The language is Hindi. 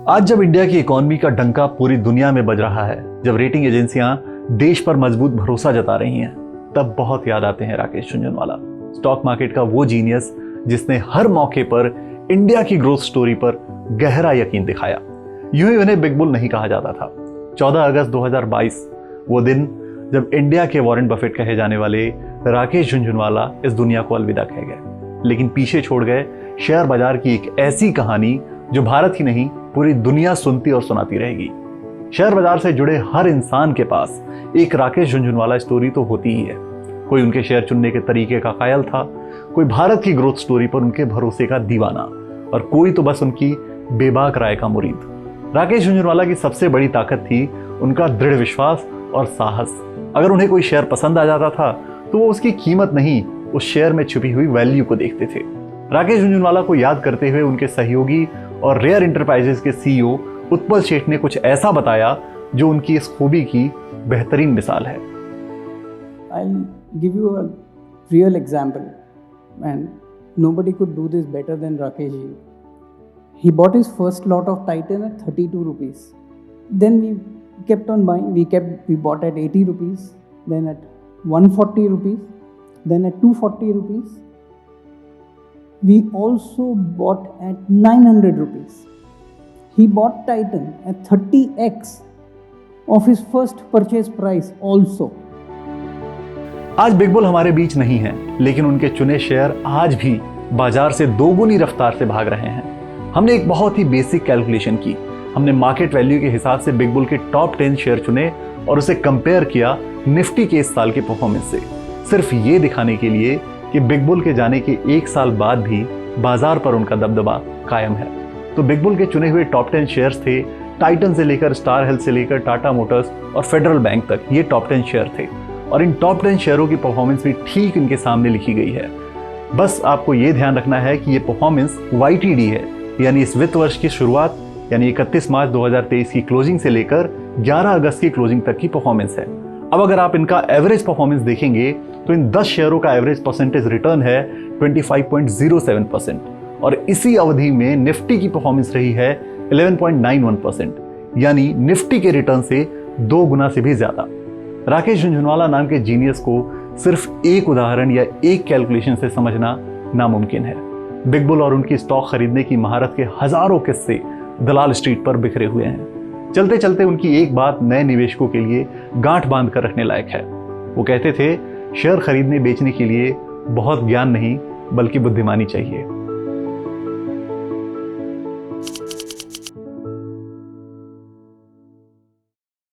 आज जब इंडिया की इकोनॉमी का डंका पूरी दुनिया में बज रहा है, जब रेटिंग एजेंसियां देश पर मजबूत भरोसा जता रही हैं, तब बहुत याद आते हैं राकेश झुनझुनवाला, स्टॉक मार्केट का वो जीनियस जिसने हर मौके पर इंडिया की ग्रोथ स्टोरी पर गहरा यकीन दिखाया। यूं ही उन्हें बिग बुल नहीं कहा जाता था। 14 अगस्त 2022 वो दिन जब इंडिया के वॉरेन बफेट कहे जाने वाले राकेश झुनझुनवाला इस दुनिया को अलविदा कह गए, लेकिन पीछे छोड़ गए शेयर बाजार की एक ऐसी कहानी जो भारत ही नहीं पूरी दुनिया सुनती और सुनाती रहेगी। शेयर बाजार से जुड़े हर इंसान के पास एक राकेश झुनझुनवाला स्टोरी तो होती ही है। कोई उनके शेयर चुनने के तरीके का कायल था, कोई भारत की ग्रोथ स्टोरी पर उनके भरोसे का दीवाना, और कोई तो बस उनकी बेबाक राय का मुरीद। राकेश झुनझुनवाला की सबसे बड़ी ताकत थी उनका दृढ़ विश्वास और साहस। अगर उन्हें कोई शेयर पसंद आ जाता था तो वो उसकी कीमत नहीं, उस शेयर में छुपी हुई वैल्यू को देखते थे। राकेश झुनझुनवाला को याद करते हुए उनके सहयोगी और रेयर एंटरप्राइजेस के सीईओ उत्पल सेठ ने कुछ ऐसा बताया जो उनकी इस खूबी की बेहतरीन मिसाल है। I'll give you a real example, and nobody could do this better than Rakesh ji. He bought his first lot of Titan at 32 rupees. Then we kept on buying. We bought at 80 rupees, then at 140 rupees, then at 240 rupees. We also bought at 900 rupees. He bought Titan at 30x of his first purchase price also. आज बिग बुल हमारे बीच नहीं है, लेकिन उनके चुने शेयर आज भी बाजार से दोगुनी रफ्तार से भाग रहे हैं। हमने एक बहुत ही बेसिक कैलकुलेशन की। हमने मार्केट वैल्यू के हिसाब से बिग बुल के टॉप 10 शेयर चुने और उसे कंपेयर किया निफ्टी के इस साल के परफॉर्मेंस से, सिर्फ ये दिखाने के लिए कि बिग बुल के जाने के एक साल बाद भी बाजार पर उनका दबदबा कायम है। तो बिग बुल के चुने हुए टॉप 10 शेयर्स थे, टाइटन से लेकर स्टार हेल्थ से लेकर टाटा मोटर्स और फेडरल बैंक तक, ये टॉप 10 शेयर थे। और इन टॉप 10 शेयरों की परफॉर्मेंस भी ठीक इनके सामने लिखी गई है। बस आपको ये ध्यान रखना है कि ये परफॉर्मेंस YTD है, यानी इस वित्त वर्ष की शुरुआत यानी 31 मार्च 2023 की क्लोजिंग से लेकर 11 अगस्त की क्लोजिंग तक की परफॉर्मेंस है। अब अगर आप इनका एवरेज परफॉर्मेंस देखेंगे तो इन 10 शेयरों का एवरेज परसेंटेज रिटर्न है 25.07%, और इसी अवधि में निफ्टी की परफॉर्मेंस रही है 11.91%, यानी निफ्टी के रिटर्न से 2 गुना से भी ज्यादा। राकेश झुनझुनवाला नाम के जीनियस को सिर्फ एक उदाहरण या एक कैलकुलेशन से समझना नामुमकिन है। बिग बुल और उनकी स्टॉक खरीदने की महारत के हजारों किस्से दलाल स्ट्रीट पर बिखरे हुए हैं। चलते चलते उनकी एक बात नए निवेशकों के लिए गांठ बांध कर रखने लायक है। वो कहते थे, शेयर खरीदने बेचने के लिए बहुत ज्ञान नहीं बल्कि बुद्धिमानी चाहिए।